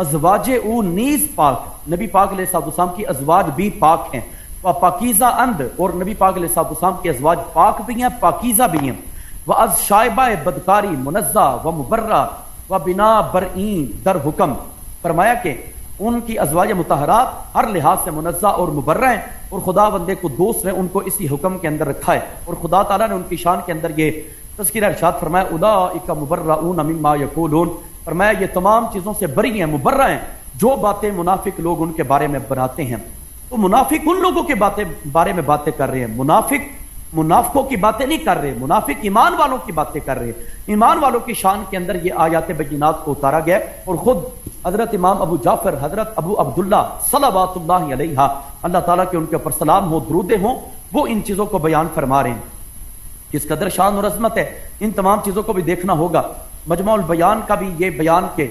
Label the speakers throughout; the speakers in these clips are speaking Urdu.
Speaker 1: ازواج او نیز پاک، نبی پاک علیہ السلام کی ازواج بھی پاک ہیں، پاکیزہ اند، اور نبی پاک علیہ السلام کی ازواج پاک بھی ہیں پاکیزہ بھی ہیں، وَأَز شائبہ بدکاری منزہ و مبرہ و بنا برئین در حکم، فرمایا کہ ان کی ازواج مطہرات ہر لحاظ سے منزہ اور مبرہ ہیں، اور خدا بندے کو دوست نے ان کو اسی حکم کے اندر رکھا ہے، اور خدا تعالیٰ نے ان کی شان کے اندر یہ تذکرہ ارشاد فرمایا اولئک مبرؤون مما یقولون، فرمایا یہ تمام چیزوں سے بری ہیں، مبرہ ہیں جو باتیں منافق لوگ ان کے بارے میں بناتے ہیں۔ تو منافق ان لوگوں کے بارے میں باتیں کر رہے ہیں، منافقوں کی باتیں نہیں کر رہے، منافق ایمان والوں کی باتیں کر رہے ہیں۔ ایمان والوں کی شان کے اندر یہ آیات بینات کو اتارا گیا، اور خود حضرت امام ابو جعفر حضرت ابو عبداللہ صلوات اللہ علیہ، اللہ تعالیٰ کے ان کے اوپر سلام ہو، درود ہوں، وہ ان چیزوں کو بیان فرما رہے ہیں۔ کس قدر شان اور عظمت ہے، ان تمام چیزوں کو بھی دیکھنا ہوگا۔ مجمع البیان کا بھی یہ بیان کہ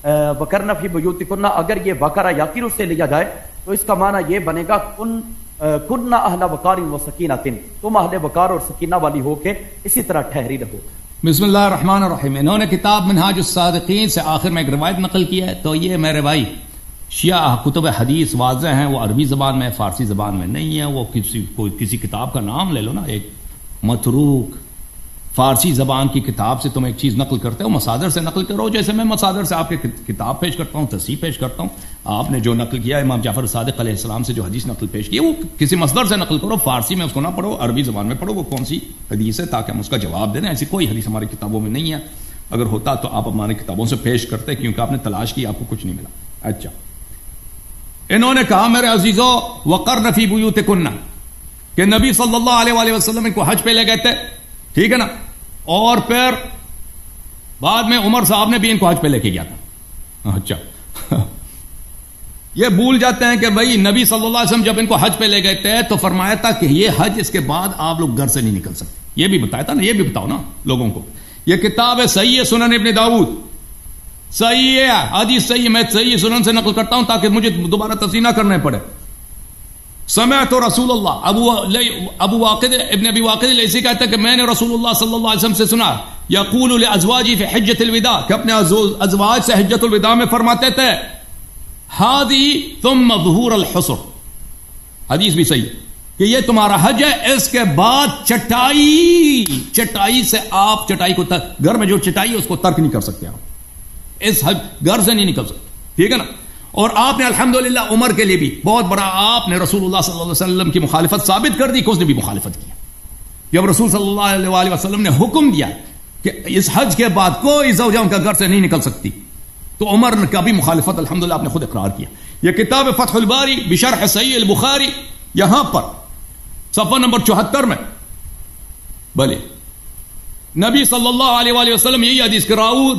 Speaker 1: وَقَرْنَ فِي بُيُوتِكُنَّ، اگر یہ وقرہ یاکر سے لیا جائے تو اس کا معنی یہ بنے گا کن اہل وقار و سکینۃ، تم اہل وقار اور سکینہ والی ہو کے اسی طرح ٹھہری رہو۔
Speaker 2: بسم اللہ الرحمن الرحیم۔ انہوں نے کتاب منہاج الصادقین سے آخر میں ایک روایت نقل کی ہے، تو یہ میرے بھائی شیعہ کتب حدیث واضح ہیں، وہ عربی زبان میں فارسی زبان میں نہیں ہے۔ وہ کسی کتاب کا نام لے لو نا، ایک متروک فارسی زبان کی کتاب سے تم ایک چیز نقل کرتے ہو، مصادر سے نقل کرو، جیسے میں مصادر سے آپ کے کتاب پیش کرتا ہوں، تصحیح پیش کرتا ہوں۔ آپ نے جو نقل کیا امام جعفر صادق علیہ السلام سے جو حدیث نقل پیش کی، وہ کسی مصدر سے نقل کرو، فارسی میں اس کو نہ پڑھو، عربی زبان میں پڑھو وہ کون سی حدیث ہے، تاکہ ہم اس کا جواب دیں۔ ایسی کوئی حدیث ہماری کتابوں میں نہیں ہے، اگر ہوتا تو آپ ہماری کتابوں سے پیش کرتے، کیونکہ آپ نے تلاش کی، آپ کو کچھ نہیں ملا۔ اچھا، انہوں نے کہا میرے عزیزو وقرن فی بیوتکن، کہ نبی صلی اللہ علیہ وآلہ وسلم ان کو حج پہ لے گئے تھے، ٹھیک ہے نا، اور پھر بعد میں عمر صاحب نے بھی ان کو حج پہ لے کے گیا تھا۔ اچھا، یہ بھول جاتے ہیں کہ بھائی نبی صلی اللہ علیہ وسلم جب ان کو حج پہ لے گئے تھے تو فرمایا تھا کہ یہ حج اس کے بعد آپ لوگ گھر سے نہیں نکل سکتے، یہ بھی بتایا تھا نا، یہ بھی بتاؤ نا لوگوں کو۔ یہ کتاب ہے صحیح ہے سنن ابن داؤد، صحیح ہے حدیث صحیح ہے، میں صحیح سنن سے نقل کرتا ہوں تاکہ مجھے دوبارہ تصحیح نہ کرنے پڑے۔ سمعت رسول اللہ، ابو واقد ابن ابی واقد لیسی کہتا ہے کہ میں نے رسول اللہ صلی اللہ علیہ وسلم سے سنا یقول لازواجی فی حجۃ الوداع، کہ اپنے ازواج سے حجۃ الوداع میں فرماتے تھے ہادی ثم ظہور الحصر، حدیث بھی صحیح ہے کہ یہ تمہارا حج ہے، اس کے بعد چٹائی سے آپ چٹائی کو گھر میں جو چٹائی ہے اس کو ترک نہیں کر سکتے، آپ اس حج گھر سے نہیں نکل سکتے، ٹھیک ہے نا۔ اور آپ نے الحمدللہ عمر کے لیے بھی بہت بڑا، آپ نے رسول اللہ صلی اللہ علیہ وسلم کی مخالفت ثابت کر دی کہ اس نے بھی مخالفت کی۔ جب رسول صلی اللہ علیہ وسلم نے حکم دیا کہ اس حج کے بعد کوئی زوجہ ان کا گھر سے نہیں نکل سکتی، تو عمر نے کبھی مخالفت الحمدللہ آپ نے خود اقرار کیا۔ یہ کتاب فتح الباری بشرح صحیح البخاری، یہاں پر صفحہ نمبر 74 میں بھلے نبی صلی اللہ علیہ وآلہ وسلم یہی حدیث کہ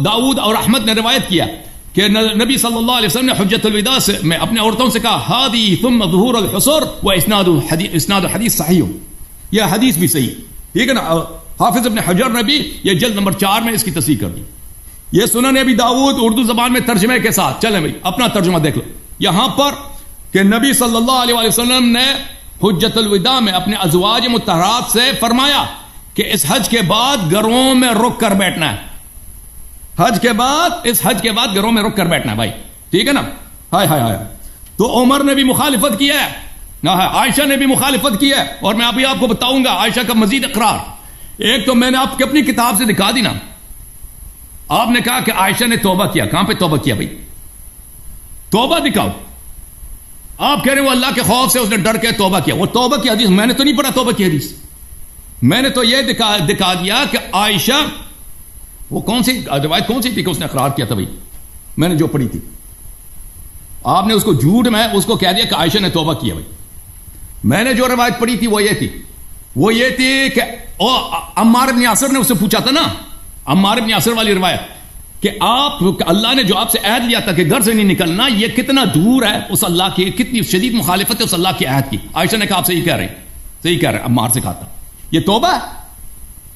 Speaker 2: داؤد اور احمد نے روایت کیا کہ نبی صلی اللہ علیہ وسلم نے حجۃ الوداع سے میں اپنے عورتوں سے کہا ہادی ثم ظہور الحصر و اسناد الحدیث صحیح، یہ حدیث بھی صحیح، ٹھیک ہے نا۔ حافظ ابن حجر نے بھی یہ جلد نمبر 4 میں اس کی تصحیح کر دی۔ یہ سنن ابی داؤد اردو زبان میں ترجمے کے ساتھ، چلیں بھائی اپنا ترجمہ دیکھ لو یہاں پر کہ نبی صلی اللہ علیہ وسلم نے حجۃ الوداع میں اپنے ازواج مطہرات سے فرمایا کہ اس حج کے بعد گھروں میں رک کر بیٹھنا ہے، حج کے بعد اس حج کے بعد گھروں میں رک کر بیٹھنا ہے بھائی، ٹھیک ہے نا۔ ہائے ہائے ہائے، تو عمر نے بھی مخالفت کیا ہے، عائشہ نے بھی مخالفت کی ہے، اور میں ابھی آپ کو بتاؤں گا عائشہ کا مزید اقرار۔ ایک تو میں نے آپ کی اپنی کتاب سے دکھا دی نا، آپ نے کہا کہ عائشہ نے توبہ کیا، کہاں پہ توبہ کیا بھائی؟ توبہ دکھاؤ۔ آپ کہہ رہے ہیں وہ اللہ کے خوف سے اس نے ڈر کے توبہ کیا، وہ توبہ کی حدیث میں نے تو نہیں پڑھا، توبہ کی حدیث میں نے تو یہ دکھا دیا کہ عائشہ وہ کون سی روایت کون سی تھی کہ اس نے اقرار کیا تھا بھائی، میں نے جو پڑھی تھی، آپ نے اس کو جھوٹ میں اس کو کہہ دیا کہ عائشہ نے توبہ کیا بھائی۔ میں نے جو روایت پڑھی تھی وہ یہ تھی کہ عمار بن یاسر نے اس سے پوچھا تھا نا، عمار بن یاسر والی روایت کہ اللہ نے جو آپ سے عہد لیا تھا کہ گھر سے نہیں نکلنا، یہ کتنا دور ہے اس اللہ کی، کتنی شدید مخالفت ہے اس اللہ کے عہد کی۔ عائشہ نے کہا آپ صحیح کہہ رہے ہیں، صحیح کہہ رہے ہیں، عمار سے کہا تھا یہ توبہ ہے،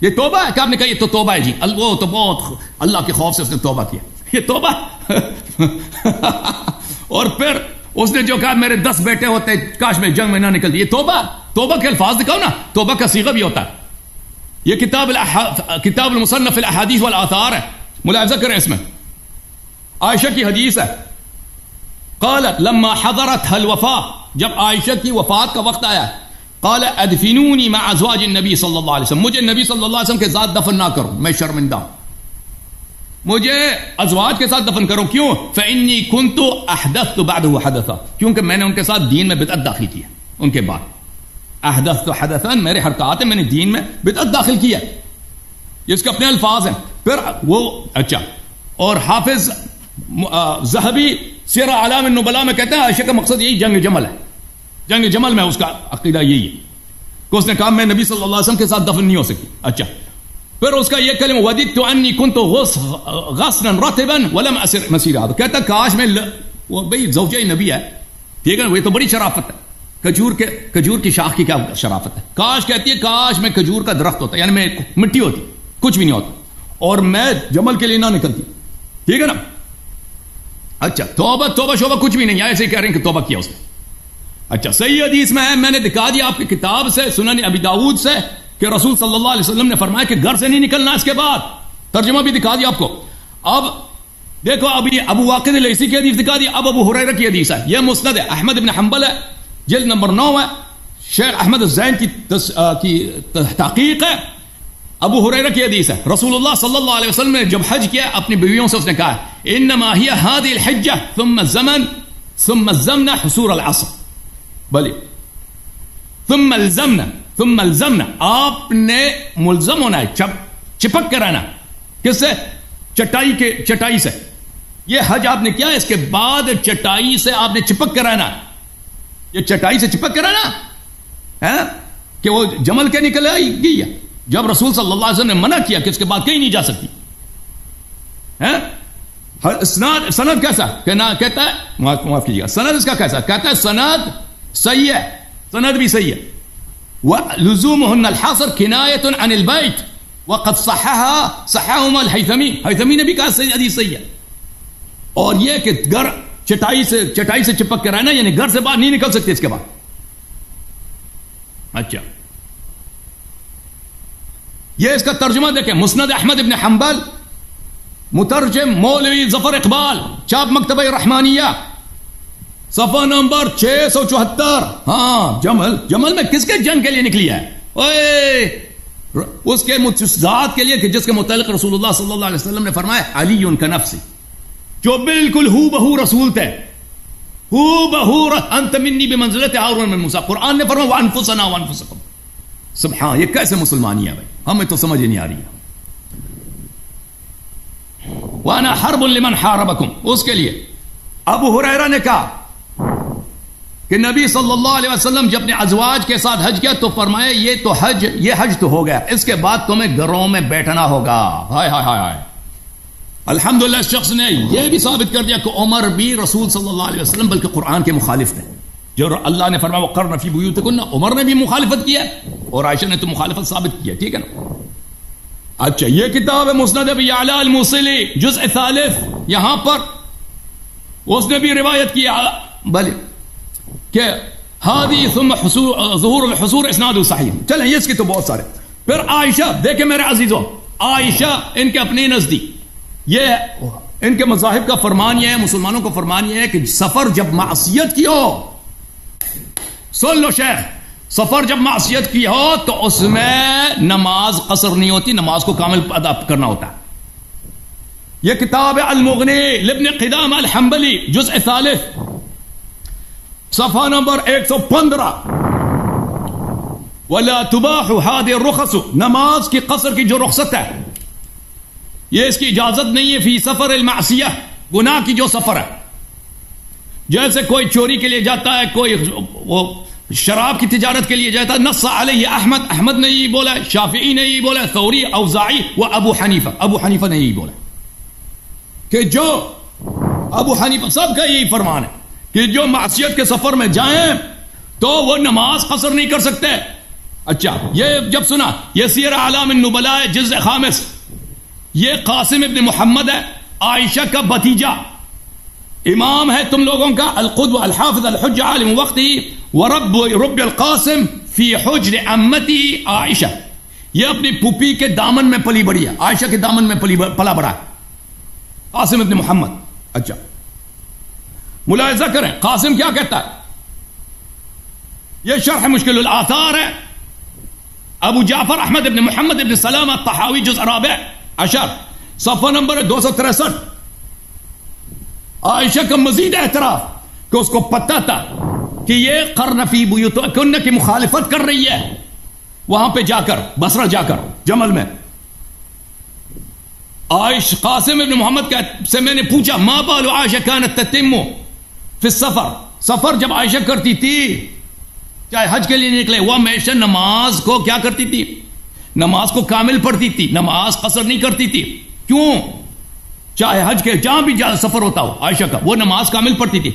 Speaker 2: یہ توبہ ہے کہ آپ نے کہا یہ تو توبہ ہے جی، وہ تو بہت اللہ کے خوف سے اس نے توبہ کیا، یہ توبہ اور پھر اس نے جو کہا میرے 10 بیٹے ہوتے کاش میں جنگ میں نہ نکلتی، یہ توبہ کے الفاظ دکھاؤ نا، توبہ کا صیغہ بھی ہوتا ہے۔ یہ کتاب المصنف الاحادیث والآثار ہے، ملاحظہ کریں اس میں عائشہ کی حدیث ہے قالت لما حضرتها الوفاة، جب عائشہ کی وفات کا وقت آیا، قال ادفنونی مع ازواج النبی صلی اللہ علیہ وسلم، مجھے نبی صلی اللہ علیہ وسلم کے ساتھ دفن نہ کرو، میں شرمندہ ہوں، مجھے ازواج کے ساتھ دفن کرو، کیوں؟ فإنی كنت احدثت بعده حدثا، کیونکہ میں نے ان کے ساتھ دین میں بدعت داخل کیا، ان کے بعد احدثت حدثا، میرے حرکات ہیں، میں نے دین میں بدعت داخل کیا، اس کے اپنے الفاظ ہیں۔ پھر وہ اچھا، اور حافظ ذہبی سیر اعلام النبلاء میں کہتے ہیں عائشہ کا مقصد یہی جنگ جمل ہے، جنگ جمل میں اس کا عقیدہ یہی ہے کہ اس نے کہا میں نبی صلی اللہ علیہ وسلم کے ساتھ دفن نہیں ہو سکتی۔ اچھا، پھر اس کا یہ کلمہ وددت انی کنت غصنا رطبا ولم اسر مسیر هذا، کہتا کاش میں وہ بھائی زوجہ نبی ہے، ٹھیک ہے نا، وہ تو بڑی شرافت ہے، کھجور کی شاخ کی کیا شرافت ہے، کاش کہتی ہے کاش میں کھجور کا درخت ہوتا، یعنی میں مٹی ہوتی، کچھ بھی نہیں ہوتا، اور میں جمل کے لیے نہ نکلتی، ٹھیک ہے نا۔ اچھا، توبہ شوبہ کچھ بھی نہیں ہے، ایسے ہی کہہ رہے ہیں کہ توبہ کیا اس نے۔ اچھا، صحیح حدیث میں ہے، میں نے دکھا دیا آپ کی کتاب سے، سنن ابی داؤد سے، کہ رسول صلی اللہ علیہ وسلم نے فرمایا کہ گھر سے نہیں نکلنا اس کے بعد، ترجمہ بھی دکھا دیا آپ کو۔ اب دیکھو، ابھی ابو واقد الیسی کی حدیث دکھا دی، اب ابو ہریرہ کی حدیث ہے، یہ مسند ہے، احمد بن حنبل ہے، جلد نمبر 9 ہے، شیخ احمد الزین کی تحقیق ہے، ابو ہریرہ کی حدیث ہے، رسول اللہ صلی اللہ علیہ وسلم نے جب حج کیا اپنی بیویوں سے اس نے کہا انما ہی هذه الحجہ ثم الزمن ثم الزمن حصور العصر، بلی ثم الزمنا، آپ نے ملزم ہونا ہے، چپک کر رہنا، کس سے؟ چٹائی سے، یہ حج آپ نے کیا، اس کے بعد چٹائی سے آپ نے چپک کر رہنا، یہ چٹائی سے چپک کر رہنا ہے کہ وہ جمل کے نکل گئی ہے، جب رسول صلی اللہ علیہ وسلم نے منع کیا کہ اس کے بعد کہیں نہیں جا سکتی ہے۔ سند کیسا کہتا ہے، معاف کیجیے گا، سند اس کا کیسا کہتا ہے، سند صحیح ہے، سند بھی صحیح ہے، وَلُزُومُهُنَّ الْحَاصِرُ كِنَايَةٌ عَنِ الْبَيْتِ وَقَدْ صَحَّهُمَا الْحَيْثَمِي نے بھی کہا صحیح حدیث صحیح ہے، اور یہ کہ گھر چٹائی سے چپک کر رہنا، یعنی گھر سے باہر نہیں نکل سکتے اس کے بعد۔ اچھا، یہ اس کا ترجمہ دیکھیں، مسند احمد ابن حنبل، مترجم مولوی ظفر اقبال، چاپ مکتبہ رحمانیہ، صفحہ نمبر 674۔ ہاں، جمل میں کس کے جنگ کے لیے نکلی ہے؟ اس کے ذات کے لیے کہ جس کے متعلق رسول اللہ صلی اللہ علیہ وسلم نے فرمایا علی کا نفسی، جو بالکل ہو بہو رسول تھے، ہو بہو انت منی بمنزلت ہارون من موسیٰ، قرآن نے فرمایا وانفسنا وانفسکم۔ سبحان، یہ کیسے مسلمانی ہے بھائی، ہمیں تو سمجھ نہیں آ رہی ہے۔ وانا حرب لمن حاربکم، اس کے لیے ابو ہریرہ نے کہا کہ نبی صلی اللہ علیہ وسلم جب اپنے ازواج کے ساتھ حج کیا تو فرمایا یہ حج تو ہو گیا، اس کے بعد تمہیں گھروں میں بیٹھنا ہوگا۔ ہائے ہائے ہائے، الحمدللہ اس شخص نے یہ بھی ثابت کر دیا کہ عمر بھی رسول صلی اللہ علیہ وسلم بلکہ قرآن کے مخالف تھے، جو اللہ نے فرمایا وقرن فی بیوتکن، عمر نے بھی مخالفت کی ہے اور عائشہ نے تو مخالفت ثابت کی ہے، ٹھیک ہے نا۔ اچھا، یہ کتاب ہے مسند ابی یعلی الموصلی، جزء 3، یہاں پر اس نے بھی روایت کیا بھلے کہ ہادی ثم ظہور الحصور اسناد صحیح۔ چلیں، یہ اس کی تو بہت سارے۔ پھر عائشہ، دیکھیں میرے عزیزوں، عائشہ ان کے اپنے نزدیک، یہ ان کے مذاہب کا فرمان یہ ہے، مسلمانوں کا فرمان یہ ہے کہ سفر جب معصیت کی ہو، سن لو شیخ، سفر جب معصیت کی ہو تو اس میں نماز قصر نہیں ہوتی، نماز کو کامل ادا کرنا ہوتا ہے۔ یہ کتاب المغنی لابن قدامہ الحنبلی، جزء 3، صفحہ نمبر 115۔ ولا تباح هذه الرخص، نماز کی قصر کی جو رخصت ہے یہ اس کی اجازت نہیں ہے، فی سفر المعصیہ، گناہ کی جو سفر ہے، جیسے کوئی چوری کے لیے جاتا ہے، کوئی وہ شراب کی تجارت کے لیے جاتا ہے۔ نص علیہ احمد نے یہی بولا، شافعی نے یہی بولا، ثوری، اوزاعی و ابو حنیفہ نے یہی بولا کہ جو ابو حنیفہ سب کا یہی فرمان ہے کہ جو معصیت کے سفر میں جائیں تو وہ نماز قصر نہیں کر سکتے۔ اچھا، یہ جب سنا، یہ سیر اعلام النبلاء جزء 5، یہ قاسم ابن محمد ہے، عائشہ کا بھتیجا، امام ہے تم لوگوں کا، القدوہ الحافظ الحجہ عالم وقتی، ورب القاسم فی حجر عمتی عائشہ، یہ اپنی پھوپھی کے دامن میں پلی بڑی ہے، عائشہ کے دامن میں پلا بڑا ہے، قاسم ابن محمد۔ اچھا، ملاحظہ کریں قاسم کیا کہتا ہے. یہ شرح مشکل الآثار ہے, ابو جعفر احمد ابن محمد ابن سلام الطحاوی جزء رابع عشر صفحہ نمبر 263. عائشہ کا مزید اعتراف کہ اس کو پتہ تھا کہ یہ قرن فی بیوتکن کی مخالفت کر رہی ہے وہاں پہ جا کر, بصرہ جا کر جمل میں. عائشہ قاسم ابن محمد سے میں نے پوچھا ما بال عائشہ کانت تتم فی السفر, سفر جب عائشہ کرتی تھی چاہے حج کے لیے نکلے وہ ہمیشہ نماز کو کیا کرتی تھی, نماز کو کامل پڑھتی تھی, نماز قصر نہیں کرتی تھی. کیوں؟ چاہے حج کے جہاں بھی سفر ہوتا ہو عائشہ کا وہ نماز کامل پڑھتی تھی.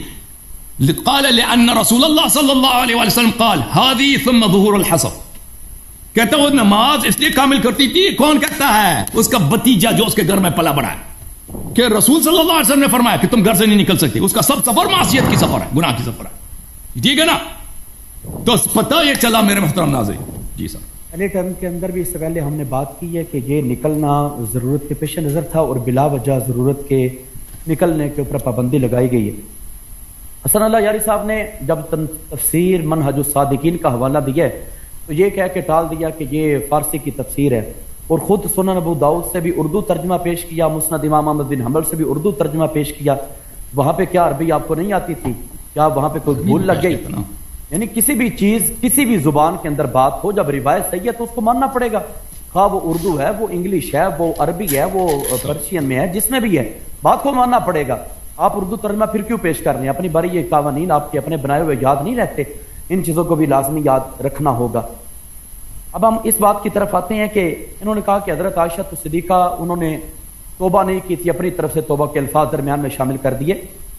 Speaker 2: قال لأن رسول اللہ صلی اللہ علیہ وسلم قال هذه ثم ظهور الحصر, کہتا وہ نماز اس لیے کامل کرتی تھی. کون کہتا ہے؟ اس کا بتیجا جو اس کے گھر میں پلا بڑا ہے, کہ رسول صلی اللہ علیہ وسلم نے فرمایا کہ تم گھر سے نہیں نکل سکتے. اس کا سب سفر معصیت کی سفر ہے, گناہ کی سفر ہے. ٹھیک ہے نا؟ تو پتہ یہ چلا میرے محترم ناظرین. جی سر,
Speaker 1: پہلے ٹرم کے اندر بھی اس سے پہلے ہم نے بات کی ہے کہ یہ نکلنا ضرورت کے پیش نظر تھا اور بلا وجہ ضرورت کے نکلنے کے اوپر پابندی لگائی گئی ہے. حسن اللہ یاری صاحب نے جب تفسیر منہج الصادقین کا حوالہ دیا ہے تو یہ کہہ کے ٹال دیا کہ یہ فارسی کی تفسیر ہے, اور خود سنن ابو داؤد سے بھی اردو ترجمہ پیش کیا, مسند امام احمد بن حنبل سے بھی اردو ترجمہ پیش کیا. وہاں پہ کیا عربی آپ کو نہیں آتی تھی؟ کیا وہاں پہ کوئی بھول لگ گئی؟ یعنی کسی بھی چیز کسی بھی زبان کے اندر بات ہو, جب روایت صحیح ہے تو اس کو ماننا پڑے گا, خواہ وہ اردو ہے, وہ انگلش ہے, وہ عربی ہے, وہ پرشین میں ہے, جس میں بھی ہے بات کو ماننا پڑے گا. آپ اردو ترجمہ پھر کیوں پیش کر رہے ہیں؟ اپنی باری یہ قوانین آپ کے اپنے بنائے ہوئے یاد نہیں رہتے, ان چیزوں کو بھی لازمی یاد رکھنا ہوگا. اب ہم اس بات کی طرف آتے ہیں کہ انہوں نے کہا کہ حضرت عائشہ صدیقہ انہوں نے توبہ نہیں کی تھی, اپنی طرف سے توبہ کے الفاظ درمیان میں شامل کر دیے.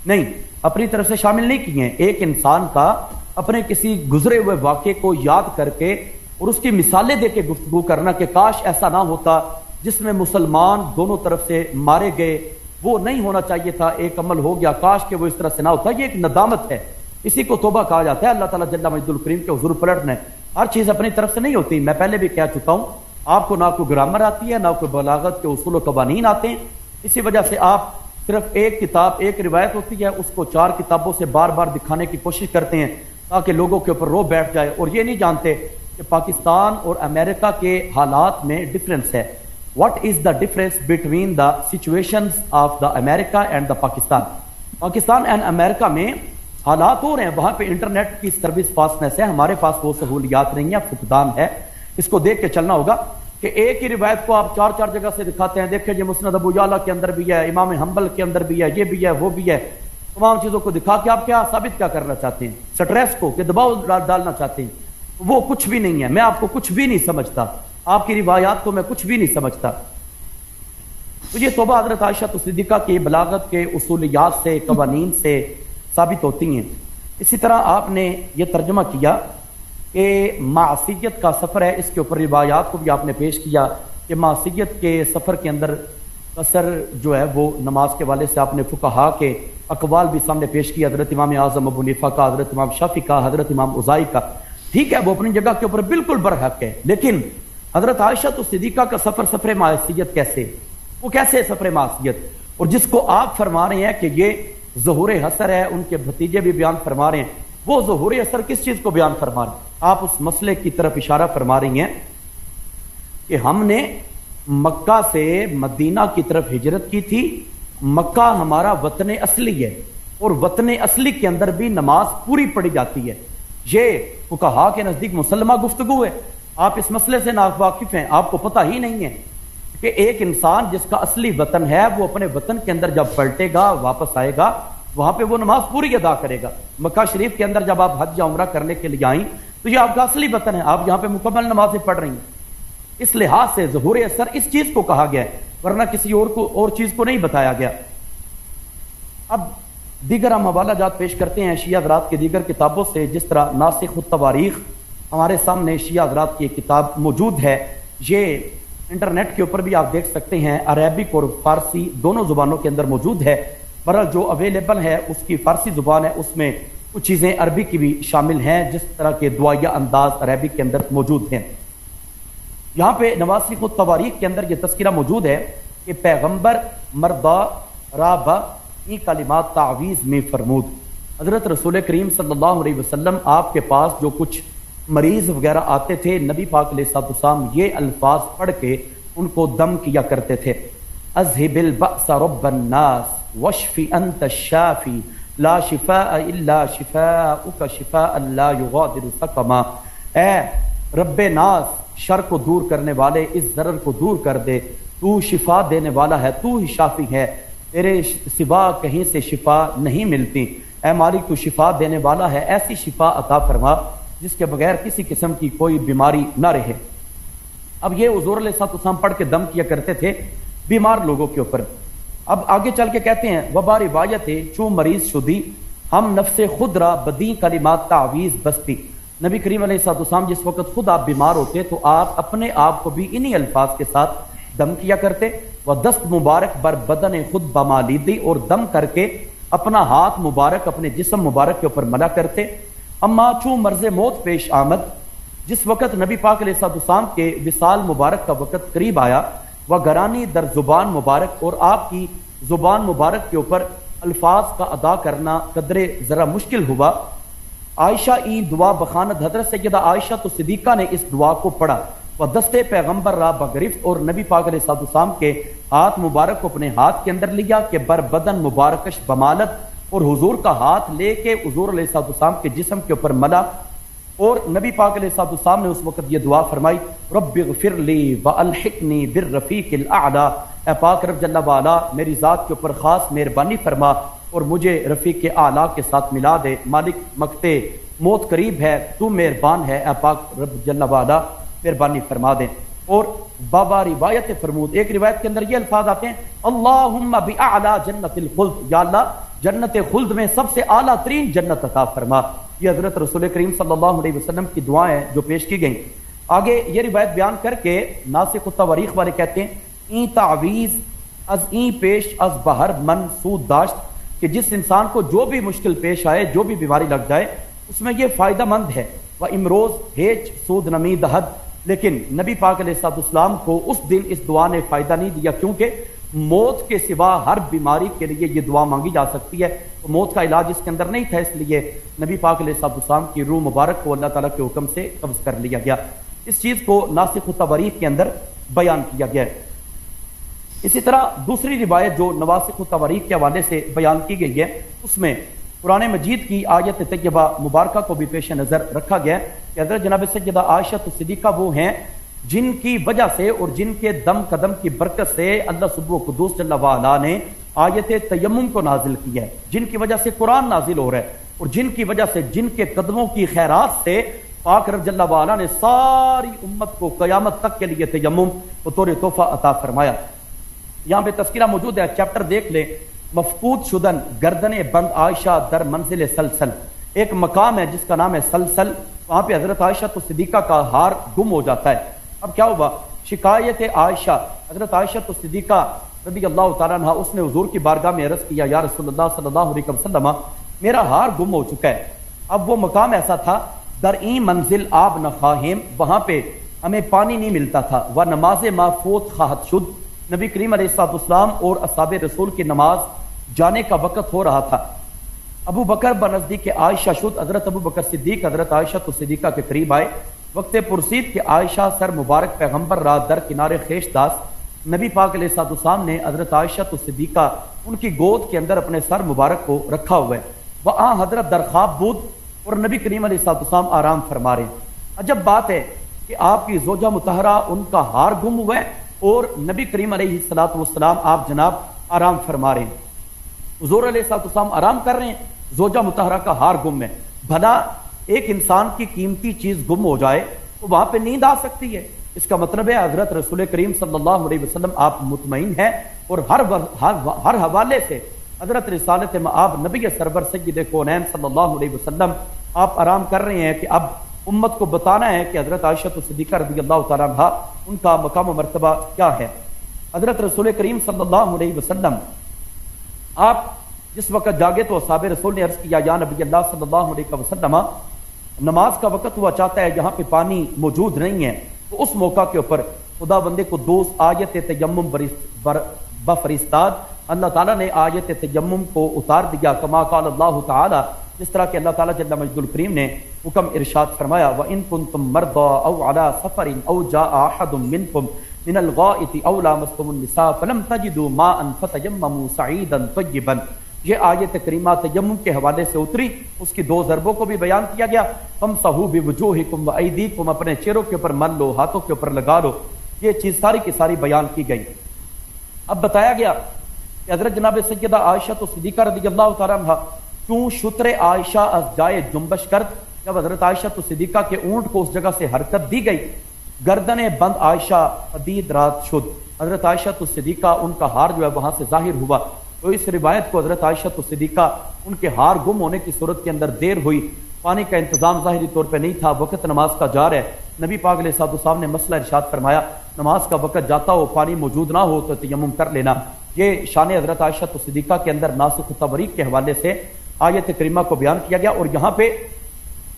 Speaker 1: نہیں, اپنی طرف سے شامل نہیں کیے ہیں. ایک انسان کا اپنے کسی گزرے ہوئے واقعے کو یاد کر کے اور اس کی مثالیں دے کے گفتگو کرنا کہ کاش ایسا نہ ہوتا جس میں مسلمان دونوں طرف سے مارے گئے, وہ نہیں ہونا چاہیے تھا, ایک عمل ہو گیا, کاش کہ وہ اس طرح سے نہ ہوتا. یہ ایک ندامت ہے, اسی کو توبہ کہا جاتا ہے. اللہ تعالیٰ جل مجد الکریم کے حضور پلٹنا ہے. ہر چیز اپنی طرف سے نہیں ہوتی. میں پہلے بھی کہہ چکا ہوں, آپ کو نہ کوئی گرامر آتی ہے, نہ کوئی بلاغت کے اصول و قوانین آتے ہیں. اسی وجہ سے آپ صرف ایک کتاب, ایک روایت ہوتی ہے, اس کو 4 کتابوں سے بار بار دکھانے کی کوشش کرتے ہیں تاکہ لوگوں کے اوپر رو بیٹھ جائے, اور یہ نہیں جانتے کہ پاکستان اور امریکہ کے حالات میں ڈفرنس ہے. What is the difference between the situations of the America and the Pakistan? Pakistan and امریکہ میں حالات ہو رہے ہیں. وہاں پہ انٹرنیٹ کی سروس فاسٹنس ہے, ہمارے پاس وہ سہولیات نہیں ہیں, فقدان ہے. اس کو دیکھ کے چلنا ہوگا کہ ایک ہی روایت کو آپ 4 جگہ سے دکھاتے ہیں. دیکھیں یہ مسند ابو یعلا کے اندر بھی ہے, امام حنبل کے اندر بھی ہے, یہ بھی ہے, وہ بھی ہے. تمام چیزوں کو دکھا کے آپ کیا ثابت کیا کرنا چاہتے ہیں؟ سٹریس کو کہ دباؤ ڈالنا چاہتے ہیں. وہ کچھ بھی نہیں ہے. میں آپ کو کچھ بھی نہیں سمجھتا, آپ کی روایات کو میں کچھ بھی نہیں سمجھتا. تو یہ توبہ حضرت عائشہ صدیقہ کی بلاغت کے اصولیات سے, قوانین سے ثابت ہوتی ہیں. اسی طرح آپ نے یہ ترجمہ کیا کہ معصیت کا سفر ہے, اس کے اوپر روایات کو بھی آپ نے پیش کیا کہ معصیت کے سفر کے اندر قصر جو ہے وہ نماز کے والے سے آپ نے فقہا کے اقوال بھی سامنے پیش کیا, حضرت امام اعظم ابو حنیفہ کا, حضرت امام شافعی کا, حضرت امام اوزاعی کا. ٹھیک ہے, وہ اپنی جگہ کے اوپر بالکل برحق ہے, لیکن حضرت عائشہ صدیقہ کا سفر معصیت کیسے, وہ کیسے سفر معصیت؟ اور جس کو آپ فرما رہے ہیں کہ یہ ظہور حسر ہے, ان کے بھتیجے بھی بیان فرما رہے ہیں, وہ ظہور حسر کس چیز کو بیان فرما رہے ہیں؟ آپ اس مسئلے کی طرف اشارہ فرما رہی ہیں کہ ہم نے مکہ سے مدینہ کی طرف ہجرت کی تھی. مکہ ہمارا وطن اصلی ہے, اور وطن اصلی کے اندر بھی نماز پوری پڑھی جاتی ہے. یہ فقہا کے نزدیک مسلمہ گفتگو ہے. آپ اس مسئلے سے ناواقف ہیں, آپ کو پتہ ہی نہیں ہے کہ ایک انسان جس کا اصلی وطن ہے وہ اپنے وطن کے اندر جب پلٹے گا, واپس آئے گا, وہاں پہ وہ نماز پوری ادا کرے گا. مکہ شریف کے اندر جب آپ حج یا عمرہ کرنے کے لیے آئیں تو یہ آپ کا اصلی وطن ہے, آپ یہاں پہ مکمل نمازیں پڑھ رہی ہیں. اس لحاظ سے ظہور اثر اس چیز کو کہا گیا ہے, ورنہ کسی اور چیز کو نہیں بتایا گیا. اب دیگر ہم حوالہ جات پیش کرتے ہیں شیعہ حضرات کی دیگر کتابوں سے, جس طرح ناسخ التواریخ ہمارے سامنے شیعہ حضرات کی ایک کتاب موجود ہے. یہ انٹرنیٹ کے اوپر بھی آپ دیکھ سکتے ہیں, عربک اور فارسی دونوں زبانوں کے اندر موجود ہے. برحال جو اویلیبل ہے اس کی فارسی زبان ہے, اس میں کچھ چیزیں عربی کی بھی شامل ہیں, جس طرح کے دعائیہ انداز عربک کے اندر موجود ہیں. یہاں پہ نواسخ التواریخ کے اندر یہ تذکرہ موجود ہے کہ پیغمبر مردا رابع ای کلمات تعویذ میں فرمود. حضرت رسول کریم صلی اللہ علیہ وسلم آپ کے پاس جو کچھ مریض وغیرہ آتے تھے، نبی پاک علیہ السلام یہ الفاظ پڑھ کے ان کو دم کیا کرتے تھے، اذهب البأس رب الناس واشف انت الشافی لا شفاء الا شفاءک شفاء لا یغادر سقما، اے رب ناس شر کو دور کرنے والے، اس ضرر کو دور کر دے، تو شفا دینے والا ہے، تو ہی شافی ہے، تیرے سوا کہیں سے شفا نہیں ملتی، اے مالک تو شفا دینے والا ہے، ایسی شفا عطا فرما جس کے بغیر کسی قسم کی کوئی بیماری نہ رہے۔ اب یہ حضور علیہ السلام پڑھ کے دم کیا کرتے تھے بیمار لوگوں کے اوپر۔ اب آگے چل کے کہتے ہیں وبا روایت چوں مریض شدی ہم نفس خود را بدی کلمات تعویذ بستی، نبی کریم علیہ السلام جس وقت خود آپ بیمار ہوتے تو آپ اپنے آپ کو بھی انہی الفاظ کے ساتھ دم کیا کرتے، وہ دست مبارک بر بدن خود بمالیدی، اور دم کر کے اپنا ہاتھ مبارک اپنے جسم مبارک کے اوپر ملا کرتے۔ اما چوں مرض موت پیش آمد، جس وقت نبی پاک علیہ السلام کے وصال مبارک کا وقت قریب آیا، وہ گرانی در زبان مبارک، اور آپ کی زبان مبارک کے اوپر الفاظ کا ادا کرنا قدرے ذرا مشکل ہوا، عائشہ ای دعا بخاند، حضرت سیدہ عائشہ تو صدیقہ نے اس دعا کو پڑھا، وہ دستے پیغمبر را بگرفت، اور نبی پاک علیہ السلام کے ہاتھ مبارک کو اپنے ہاتھ کے اندر لیا کہ بر بدن مبارکش بمالت، اور حضور کا ہاتھ لے کے حضور علیہ السلام کے جسم کے اوپر ملا، اور نبی پاک علیہ السلام نے اس وقت یہ دعا فرمائی رب اغفر لی والحقنی بالرفیق الاعلی، اے پاک رب جل وعلا میری ذات کے اوپر خاص مہربانی فرما اور مجھے رفیق اعلیٰ کے ساتھ ملا دے، مالک مقت موت قریب ہے، تو مہربان ہے، اے پاک رب جل وعلا مہربانی فرما دیں۔ اور بابا روایت فرمود، ایک روایت کے اندر یہ الفاظ آتے ہیں اللہم باعلی جنت الخلد، یا اللہ جنت خلد میں سب سے اعلیٰ ترین جنت عطا فرما۔ یہ حضرت رسول کریم صلی اللہ علیہ وسلم کی دعائیں جو پیش کی گئیں۔ آگے یہ روایت بیان کر کے ناسخ التواریخ والے کہتے ہیں این تعویز از این پیش از بہر من سود داشت، کہ جس انسان کو جو بھی مشکل پیش آئے، جو بھی بیماری لگ جائے، اس میں یہ فائدہ مند ہے، وہ امروز ہیچ سود نمی دہد، لیکن نبی پاک علیہ السلام کو اس دن اس دعا نے فائدہ نہیں دیا، کیونکہ موت کے سوا ہر بیماری کے لیے یہ دعا مانگی جا سکتی ہے، تو موت کا علاج اس کے اندر نہیں تھا، اس لیے نبی پاک علیہ السلام کی روح مبارک کو اللہ تعالیٰ کے حکم سے قبض کر لیا گیا۔ اس چیز کو ناسخ التواریخ کے اندر بیان کیا گیا ہے۔ اسی طرح دوسری روایت جو نواسخ التواریخ کے حوالے سے بیان کی گئی ہے، اس میں قرآن مجید کی آیت طیبہ مبارکہ کو بھی پیش نظر رکھا گیا ہے کہ حضرت جناب سیدہ عائشہ صدیقہ وہ ہیں جن کی وجہ سے اور جن کے دم قدم کی برکت سے اللہ سبحانہ و قدوس جل وعلا نے آیت تیمم کو نازل کیا ہے، جن کی وجہ سے قرآن نازل ہو رہا ہے، اور جن کی وجہ سے جن کے قدموں کی خیرات سے پاک رب جل وعلا نے ساری امت کو قیامت تک کے لیے تیمم بطور تحفہ عطا فرمایا۔ یہاں پہ تذکرہ موجود ہے، چیپٹر دیکھ لیں، مفقود شدن گردن بند عائشہ در منزل سلسل، ایک مقام ہے جس کا نام ہے سلسل، وہاں پہ حضرت عائشہ تو صدیقہ کا ہار گم ہو جاتا ہے۔ اب کیا ہوا؟ شکایت عائشہ، حضرت عائشہ تو صدیقہ رضی اللہ تعالیٰ عنہ، اس نے حضور کی بارگاہ میں عرض کیا یا رسول اللہ صلی اللہ علیہ وسلم میرا ہار گم ہو چکا ہے۔ اب وہ مقام ایسا تھا در این منزل آب نخواہیم، وہاں پہ ہمیں پانی نہیں ملتا تھا، وہ نماز ما فوت خواہد شد، نبی کریم علیہ السلام اور اصحاب رسول کی نماز جانے کا وقت ہو رہا تھا۔ ابو بکر بنزدیک عائشہ شد، حضرت ابو بکر صدیق حضرت عائشہ تو صدیقہ کے قریب آئے، وقت پرسید کہ عائشہ سر مبارک پیغمبر را در کنارے خیش داس، نبی پاک علیہ السلام نے حضرت عائشہ تو صدیقہ ان کی گود کے اندر اپنے سر مبارک کو رکھا ہوا ہے، وہاں حضرت در خواب بود اور نبی کریم علیہ السلام آرام فرما رہے ہیں۔ عجب بات ہے کہ آپ کی زوجہ مطہرہ ان کا ہار گم ہوا ہے اور نبی کریم علیہ السلام آپ جناب آرام فرما رہے ہیں، حضور علیہ السلام آرام کر رہے ہیں، زوجہ مطہرہ کا ہار گم ہے۔ بھلا ایک انسان کی قیمتی چیز گم ہو جائے تو وہاں پہ نیند آ سکتی ہے؟ اس کا مطلب ہے حضرت رسول کریم صلی اللہ علیہ وسلم آپ مطمئن ہیں، اور ہر حوالے سے حضرت رسالت مآب نبی سرور سید کونین صلی اللہ علیہ وسلم آپ آرام کر رہے ہیں کہ اب امت کو بتانا ہے کہ حضرت عائشہ صدیقہ رضی اللہ تعالیٰ عنہ ان کا مقام و مرتبہ کیا ہے۔ حضرت رسول کریم صلی اللہ علیہ وسلم آپ جس وقت جاگے تو اصحاب رسول نے عرض کیا یا نبی اللہ صلی اللہ علیہ وسلم نماز کا وقت ہوا چاہتا ہے، جہاں پہ پانی موجود نہیں ہے، تو اس موقع کے اوپر خدا بندے کو دوست آیت تیمم بفرستاد، اللہ تعالیٰ نے آیت تیمم کو اتار دیا، کما قال اللہ تعالیٰ جس طرح کہ اللہ تعالیٰ جل مجد الکریم نے حکم ارشاد فرمایا وَإِن كُنتُم مَرْضَىٰ أَوْ عَلَىٰ سَفَرٍ أَوْ جَاءَ أَحَدٌ مِّنكُم مِّنَ الْغَائِطِ أَوْ لَامَسْتُمُ النِّسَاءَ فَلَمْ تَجِدُوا مَاءً فَتَيَمَّمُوا صَعِيدًا طَيِّبًا. یہ آیت کریمہ تیمم کے حوالے سے اتری، اس کی دو ضربوں کو بھی بیان کیا گیا. فَامْسَحُوا بِوُجُوهِكُمْ وَأَيْدِيكُمْ، اپنے چہروں کے اوپر مل لو، ہاتھوں کے اوپر لگا لو. یہ چیز ساری کی ساری بیان کی گئی. اب بتایا گیا کہ حضرت جناب سیدہ عائشہ تو صدیقہ رضی اللہ تعالیٰ عنہ کیوں شتر عائشہ از جائے جنبش کرد، جب حضرت عائشہ تو صدیقہ کے اونٹ کو اس جگہ سے حرکت دی گئی، گردن بند عائشہ پدید رات شد. حضرت عائشہ تو صدیقہ ان کا ہار جو ہے وہاں سے ظاہر ہوا. تو اس روایت کو حضرت عائشہ تو صدیقہ ان کے ہار گم ہونے کی صورت کے اندر دیر ہوئی، پانی کا انتظام ظاہری طور پہ نہیں تھا، وقت نماز کا جار ہے. نبی پاک علیہ الصلوۃ والسلام نے مسئلہ ارشاد فرمایا نماز کا وقت جاتا ہو، پانی موجود نہ ہو تو تیمم کر لینا. یہ شان حضرت عائشہ تو صدیقہ کے اندر ناسخ و تبریک کے حوالے سے آیت کریمہ کو بیان کیا گیا. اور یہاں پہ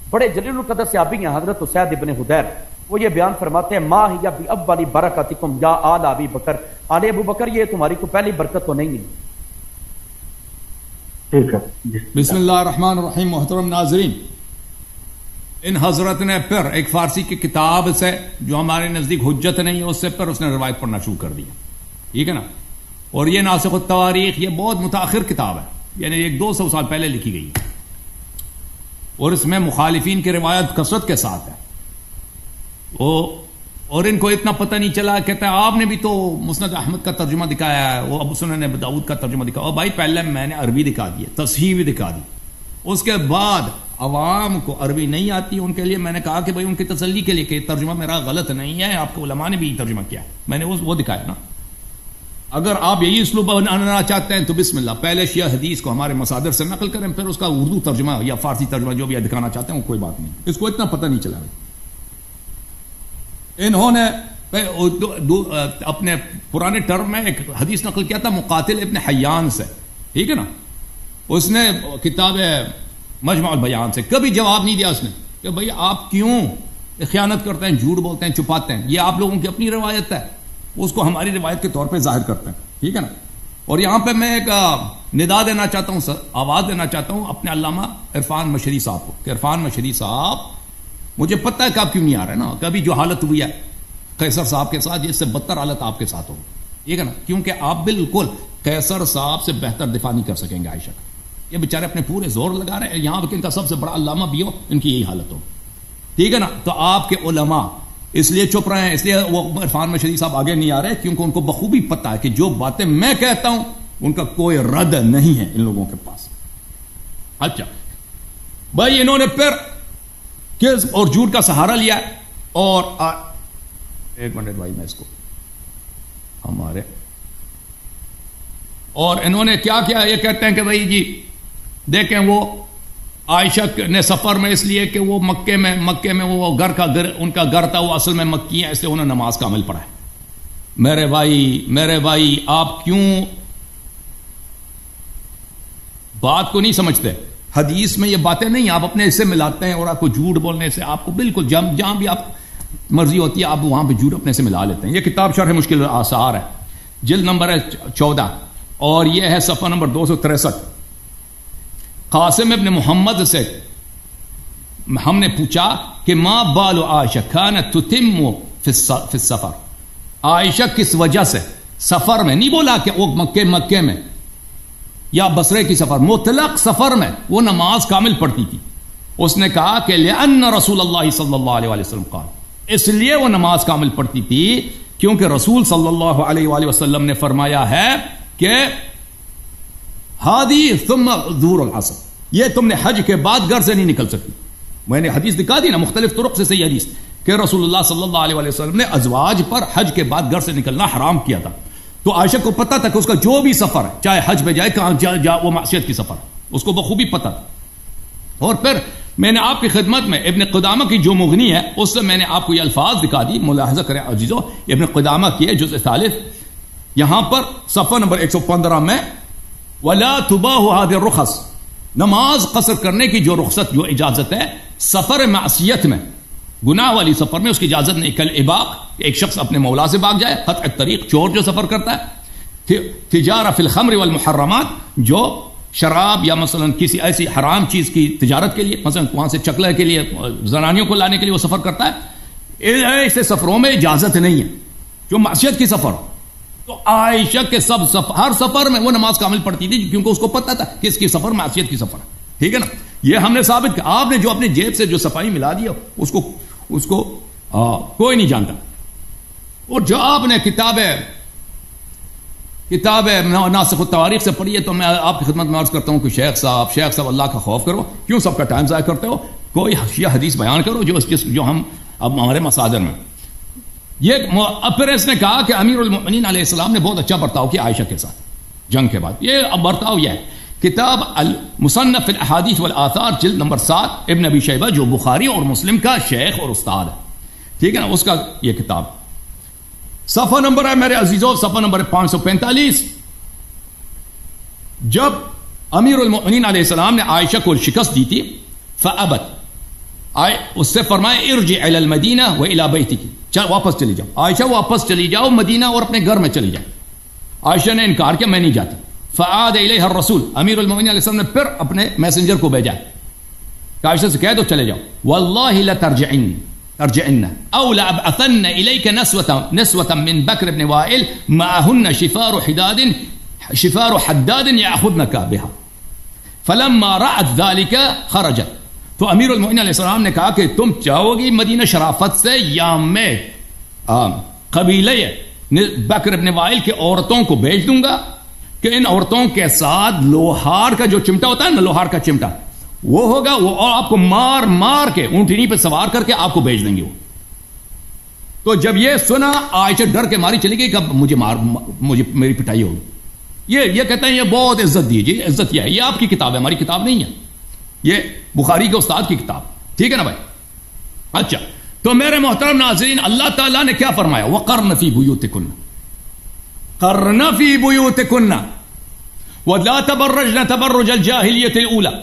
Speaker 1: بڑے جلیل القدر صحابی ہیں حضرت اسید ابن حدیر، وہ یہ بیان فرماتے ہیں ما ہی بأول برکاتکم یا آل ابی بکر، آل ابو بکر یہ تمہاری کو پہلی برکت تو نہیں ہے.
Speaker 2: بسم اللہ الرحمن الرحیم. محترم ناظرین، ان حضرت نے پھر ایک فارسی کی کتاب سے جو ہمارے نزدیک حجت نہیں ہے اس سے پھر اس نے روایت پڑھنا شروع کر دیا، ٹھیک ہے نا. اور یہ ناسخ التواریخ یہ بہت متاخر کتاب ہے، یعنی 100-200 سال پہلے لکھی گئی ہے، اور اس میں مخالفین کی روایت کثرت کے ساتھ ہے. اور ان کو اتنا پتہ نہیں چلا، کہتا ہے آپ نے بھی تو مسند احمد کا ترجمہ دکھایا ہے، وہ ابو سنن ابی داؤد کا ترجمہ دکھایا. اور بھائی پہلے میں نے عربی دکھا دی، تصحیح بھی دکھا دی. اس کے بعد عوام کو عربی نہیں آتی، ان کے لیے میں نے کہا کہ بھائی ان کی تسلی کے لیے کہ ترجمہ میرا غلط نہیں ہے، آپ کے علماء نے بھی ترجمہ کیا ہے، میں نے وہ دکھایا نا. اگر آپ یہی اسلوب بنانا چاہتے ہیں تو بسم اللہ، پہلے شیعہ حدیث کو ہمارے مصادر سے نقل کریں، پھر اس کا اردو ترجمہ یا فارسی ترجمہ جو بھی دکھانا چاہتے ہیں وہ کوئی بات نہیں. اس کو اتنا پتہ نہیں چلا. انہوں نے اپنے پرانے ٹرم میں ایک حدیث نقل کیا تھا مقاتل ابن حیان سے، ٹھیک ہے نا. اس نے کتاب مجمع البیان سے کبھی جواب نہیں دیا اس نے کہ بھئی آپ کیوں خیانت کرتے ہیں، جھوٹ بولتے ہیں، چھپاتے ہیں. یہ آپ لوگوں کی اپنی روایت ہے، اس کو ہماری روایت کے طور پہ ظاہر کرتے ہیں، ٹھیک ہے نا. اور یہاں پہ میں ایک ندا دینا چاہتا ہوں، آواز دینا چاہتا ہوں اپنے علامہ عرفان مشری صاحب کو کہ عرفان مشری صاحب مجھے پتہ ہے کہ آپ کیوں نہیں آ رہے نا. کبھی جو حالت ہوئی ہے قیصر صاحب کے ساتھ، اس سے بدتر حالت آپ کے ساتھ ہوگی، ٹھیک ہے نا. کیونکہ آپ بالکل قیصر صاحب سے بہتر دفاع نہیں کر سکیں گے عائشہ کا. یہ بیچارے اپنے پورے زور لگا رہے ہیں، یہاں ان کا سب سے بڑا علامہ بھی ہو ان کی یہی حالت ہو، ٹھیک ہے نا. تو آپ کے علماء اس لیے چپ رہے ہیں، اس لیے وہ عرفان مشری صاحب آگے نہیں آ رہے کیونکہ ان کو بخوبی پتہ ہے کہ جو باتیں میں کہتا ہوں ان کا کوئی رد نہیں ہے ان لوگوں کے پاس. اچھا بھائی، انہوں نے پھر کس اور جھوٹ کا سہارا لیا اور ایک منٹ بھائی میں اس کو ہمارے اور انہوں نے کیا کیا، یہ کہتے ہیں کہ بھائی جی دیکھیں وہ عائشہ نے سفر میں اس لیے کہ وہ مکے میں وہ ان کا گھر تھا، وہ اصل میں مکی ہے، اس لیے انہوں نے نماز کامل پڑھا ہے. میرے بھائی آپ کیوں بات کو نہیں سمجھتے؟ حدیث میں یہ باتیں نہیں، آپ اپنے حصے ملاتے ہیں اور آپ کو جھوٹ بولنے سے آپ کو بالکل جہاں بھی آپ مرضی ہوتی ہے آپ وہاں پہ جھوٹ اپنے سے ملا لیتے ہیں. یہ کتاب شرح مشکل الآثار ہے، جلد نمبر ہے 14 اور یہ ہے صفحہ نمبر 263. قاسم ابن محمد سے ہم نے پوچھا کہ ما بال عائشہ کانت تتم فی السفر، عائشہ کس وجہ سے سفر میں، نہیں بولا کہ وہ مکے میں یا بصرے کی سفر، مطلق سفر میں وہ نماز کامل پڑھتی تھی. اس نے کہا کہ لأن رسول اللہ صلی اللہ علیہ وسلم قال، اس لیے وہ نماز کامل پڑھتی تھی کیونکہ رسول صلی اللہ علیہ وآلہ وسلم نے فرمایا ہے کہ ہادی ثم ظہور العصر، یہ تم نے حج کے بعد گھر سے نہیں نکل سکتی. میں نے حدیث دکھا دی نا مختلف طرق سے صحیح حدیث کہ رسول اللہ صلی اللہ علیہ وآلہ وسلم نے ازواج پر حج کے بعد گھر سے نکلنا حرام کیا تھا. تو عائشہ کو پتا تھا کہ اس کا جو بھی سفر ہے، چاہے حج پہ جائے کہاں جائے، وہ معصیت کی سفر ہے، اس کو بخوبی پتا تھا. اور پھر میں نے آپ کی خدمت میں ابن قدامہ کی جو مغنی ہے اس سے میں نے آپ کو یہ الفاظ دکھا دی، ملاحظہ کریں عزیزو. ابن قدامہ کی ہے جزء ثالث، یہاں پر صفحہ نمبر 115 میں وَلَا تُبَاهُ هَذِهِ الرُّخَص، نماز قصر کرنے کی جو رخصت جو اجازت ہے سفر معصیت میں، گناہ والی سفر میں اس کی اجازت نہیں. کل اباق، ایک شخص اپنے مولا سے بھاگ جائے، قطع الطریق، چور جو سفر کرتا ہے، تجارہ فی الخمر والمحرمات، جو شراب یا مثلا کسی ایسی حرام چیز کی تجارت کے لیے، مثلا وہاں سے چکلے کے لیے زنانیوں کو لانے کے لیے وہ سفر کرتا ہے، ایسے سفروں میں اجازت نہیں ہے جو معصیت کی سفر. تو عائشہ کے ہر سفر میں وہ نماز کامل پڑھتی تھی کیونکہ اس کو پتہ تھا کہ اس کی سفر معصیت کی سفر ہے. ٹھیک ہے نا، یہ ہم نے ثابت کیا. آپ نے جو اپنے جیب سے جو صفائی ملا دیا اس کو کوئی نہیں جانتا. اور جو آپ نے کتاب ناسخ التواریخ سے پڑھی ہے، تو میں آپ کی خدمت میں عرض کرتا ہوں کہ شیخ صاحب اللہ کا خوف کرو، کیوں سب کا ٹائم ضائع کرتے ہو؟ کوئی شیعہ حدیث بیان کرو جو ہم اب ہمارے مصادر میں. پھر اس نے کہا کہ امیر المؤمنین علیہ السلام نے بہت اچھا برتاؤ کیا عائشہ کے ساتھ جنگ کے بعد. یہ اب برتاؤ یہ ہے. کتاب المصنف الاحادیث والآثار جلد نمبر 7 ابن ابی شیبہ جو بخاری اور مسلم کا شیخ اور استاد ہے، ٹھیک ہے نا، اس کا یہ کتاب صفحہ نمبر ہے میرے عزیزوں، صفحہ نمبر 545. جب امیر المؤمنین علیہ السلام نے عائشہ کو شکست دی تھی، فابت، اس سے فرمائے ارجع الی المدینہ و الی بیتک، واپس چلی جاؤ عائشہ، واپس چلی جاؤ مدینہ اور اپنے گھر میں چلی جائے. عائشہ نے انکار کیا، میں نہیں جاتی. فعاد الیہ الرسول، امیر المؤمنین علیہ السلام نے پھر اپنے میسنجر کو بھیجا کہ عائشہ سے کہہ دو چلے جاؤ. واللہ لترجعن او لابعثن الیک نسوة من بکر بن وائل معهن شفار حداد یاخذنک بها. فلما رأت ذلك خرجت. تو امیر المؤمنین علیہ السلام نے کہا کہ تم چاہو گی مدینہ شرافت سے، یا میں قبیلے بکر بن وائل کے عورتوں کو بھیج دوں گا کہ ان عورتوں کے ساتھ لوہار کا جو چمٹا ہوتا ہے نا، لوہار کا چمٹا وہ ہوگا، وہ اور آپ کو مار کے اونٹنی پہ سوار کر کے آپ کو بھیج دیں گے وہ. تو جب یہ سنا عائشہ ڈر کے ماری چلی گئی کہ مجھے میری پٹائی ہوگی. یہ کہتے ہیں یہ بہت عزت دیجیے، عزت یہ ہے، یہ آپ کی کتاب ہے، ہماری کتاب نہیں ہے، یہ بخاری کے استاد کی کتاب. ٹھیک ہے نا بھائی. اچھا، تو میرے محترم ناظرین، اللہ تعالیٰ نے کیا فرمایا؟ وَقَرْنَ فِي بُيُوتِكُنَّ، قَرْنَ فِي بُيُوتِكُنَّ وَلَا تَبَرَّجْنَ تَبَرُّجَ الْجَاهِلِيَّةِ الْأُولَى.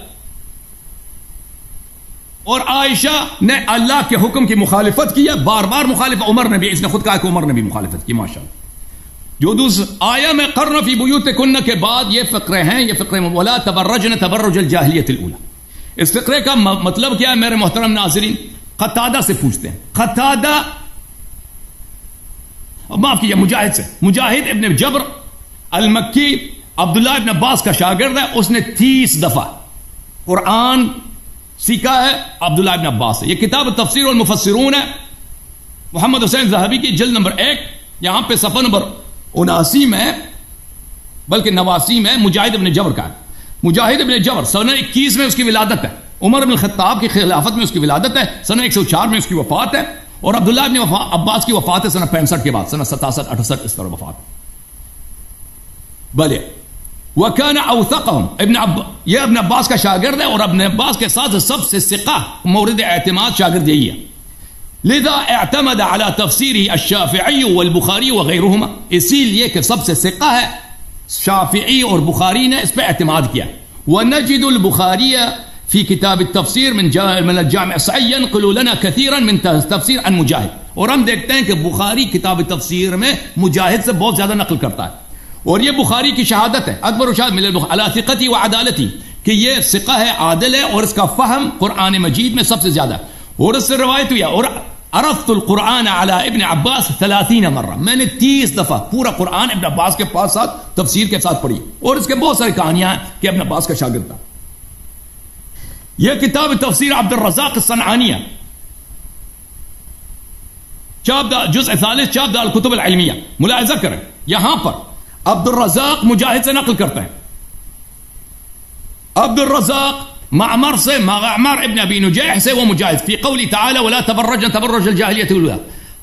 Speaker 2: اور عائشہ نے اللہ کے حکم کی مخالفت کی ہے، بار بار مخالفت. عمر نے بھی، اس نے خود کہا کہ عمر نے بھی مخالفت کی. ماشاءاللہ. جو آیا میں قرن فی بیوتکن کے بعد یہ فقرے ہیں، یہ فقرے ولا تبرجن تبرج الجاہلیت الاولى. اس فقرے کا مطلب کیا ہے میرے محترم ناظرین؟ قتادہ سے پوچھتے ہیں. قتادہ، معاف کیجیے، مجاہد سے. مجاہد ابن جبر المکی عبداللہ ابن عباس کا شاگرد ہے. اس نے 30 دفعہ قرآن سیکھا ہے عبداللہ ابن عباس سے. یہ کتاب تفسیر والمفسرون ہے، محمد حسین ذہبی کی جلد نمبر 1، یہاں پہ صفحہ نمبر 79 میں، بلکہ 89 میں مجاہد ابن جبر کا ہے. مجاہد ابن جبر سنہ 21 میں اس کی ولادت ہے. عمر بن الخطاب کی خلافت میں اس کی ولادت ہے. سنہ 104 میں اس کی وفات ہے. اور عبداللہ ابن عباس کی وفات ہے سنہ 65 کے بعد، سنہ 67 68 اس طرح وفات. بلے وَكَانَ أَوْثَقَهُمْ، یہ ابن عباس کا شاگرد ہے، اور ابن عباس کے ساتھ سب سے ثقہ مورد اعتماد شاگرد یہی ہے. لذا اعتمد على تفسیره الشافعی والبخاری وغیرهما، اسی لیے کہ سب سے ثقہ ہے شافعی اور بخاری نے اس پہ اعتماد کیا. ونجد البخاری في كتاب التفسير من الجامع الصحيح ينقل لنا كثيرا من تفسير عن مجاہد. اور ہم دیکھتے ہیں کہ بخاری کتاب تفسیر میں مجاہد سے بہت زیادہ نقل کرتا ہے. اور یہ بخاری کی شہادت ہے، اکبر شاہد مل على ثقتی وعدالتی، کہ یہ ثقہ ہے، عادل ہے، اور اس کا فہم قرآن مجید میں سب سے زیادہ ہے. اور اس سے روایت ہوئی، اور عرفت القرآن على ابن عباس 30 مرہ، میں نے 30 دفعہ پورا قرآن ابن عباس کے پاس ساتھ تفسیر کے ساتھ پڑھی. اور اس کے بہت ساری کہانیاں ہیں کہ ابن عباس کا شاگرد تھا. یہ کتاب تفسیر عبد الرزاق الصنعانی، جزء ثالث، چاپ دار الکتب العلمیہ. ملاحظہ کریں یہاں پر عبد الرزاق مجاہد سے نقل کرتے ہیں. عبد الرزاق معمر سے، معمر ابن ابی نجیح سے، وہ مجاہد فی قولی تعالی ولا تبرجن تبرج الجاہلیۃ الاولى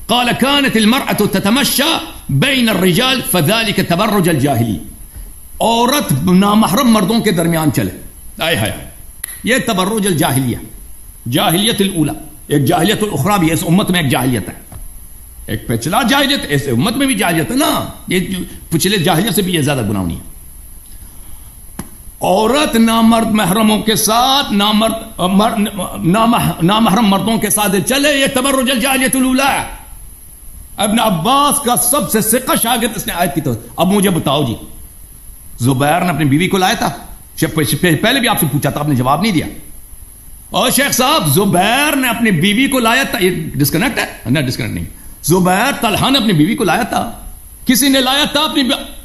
Speaker 2: قال كانت المرأة تتمشى بین الرجال فذلك تبرج الجاہلی. عورت نامحرم مردوں کے درمیان چلے، آئے ہائے، یہ تبرج الجاہلیہ، جاہلیت الاولى. ایک جاہلیت الاخرى بھی، اس امت میں ایک جاہلیت ہے، ایک پچھلا جاہلیت، اس امت میں بھی جاہلیت ہے نا. یہ پچھلے جاہلیت سے بھی یہ زیادہ گناہونی ہے. عورت نامرد محرموں کے ساتھ، نامحرم مردوں کے ساتھ چلے، یہ تبرج الجاہلیت الاولى. ابن عباس کا سب سے ثقہ شاگرد اس نے آیت کی تو. اب مجھے بتاؤ جی، زبیر نے اپنی بیوی کو لایا تھا پہلے بھی آپ سے پوچھا تھا، آپ نے جواب نہیں دیا. اور شیخ صاحب زبیر نے اپنی بیوی کو لایا تھا، یہ ڈسکنیکٹ ہے نا؟ ڈسکنیکٹ نہیں. زبیر طلحہ نے اپنی بیوی کو لایا تھا، کسی نے لایا تھا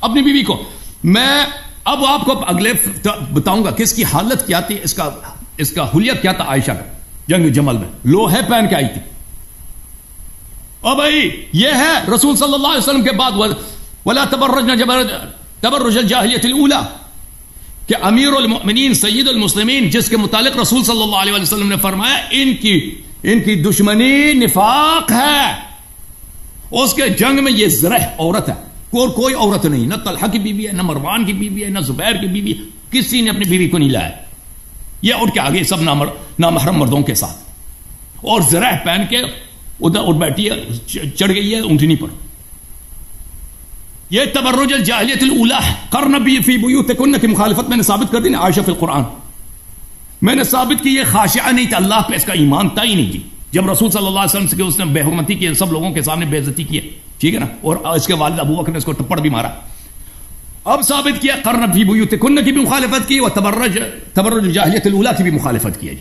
Speaker 2: اپنی بیوی کو. میں اب آپ کو اگلے بتاؤں گا کہ اس کی حالت کیا تھی، اس کا حلیہ کیا تھا. عائشہ کا جنگ جمل میں لوہے پہن کے آئی تھی. اور بھائی یہ ہے رسول صلی اللہ علیہ وسلم کے بعد ولا تبرجن تبرج الجاہلیۃ الاولی، کہ امیر المؤمنین سید المسلمین جس کے متعلق رسول صلی اللہ علیہ وسلم نے فرمایا ان کی دشمنی نفاق ہے، اس کے جنگ میں یہ زرہ عورت ہے، کوئی عورت نہیں، نہ طلحہ کی بیوی ہے، نہ مروان کی بیوی ہے، نہ زبیر کی بیوی، کسی نے اپنی بیوی کو نہیں لایا. یہ اٹھ کے آگے سب نامحرم مردوں کے ساتھ، اور زرہ پہن کے ادھر اٹھ بیٹھی ہے، چڑھ گئی ہے اونٹنی پر. یہ تبرج الجاہلیت الاولی قرن فی بیوتکن کی مخالفت میں نے ثابت کر دی نا. عائشہ فی القرآن میں نے ثابت کی، یہ خاشعہ نہیں تھا، اللہ پہ اس کا ایمان تھا ہی نہیں کی. جب رسول صلی اللہ علیہ وسلم سے اس نے بے حرمتی کی، سب لوگوں کے سامنے بے عزتی کی، ٹھیک ہے نا، اور اس کے والد ابو بکر نے اس کو ٹپڑ بھی مارا. اب ثابت کیا قرن فی بیوتکن کی بھی مخالفت کی، اور تبرج الجاہلیت الاولی کی بھی مخالفت کی ہے.